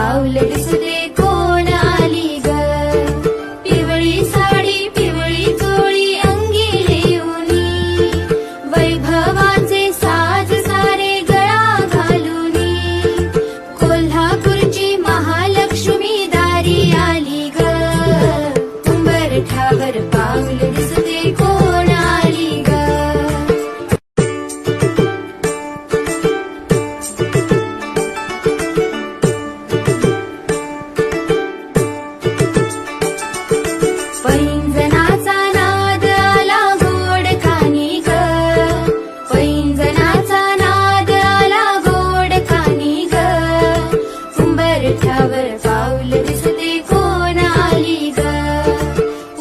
पाऊल दिसते कोण आली ग. पिवळी साडी पिवळी चोळी अंगी घेऊनी, वैभवाचे साज सारे गळा घालूनी, कोल्हापूरची महालक्ष्मी दारी आली ग. उंबरठ्यावर पाऊल दिसते कोण आली ग. पैंजणाचा नाद आला गोड कानी ग, पैंजणाचा नाद आला गोड कानी ग. उंबरठ्यावर पाऊल दिसते कोण आली ग.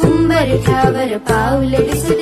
उंबरठ्यावर पाऊल दिसते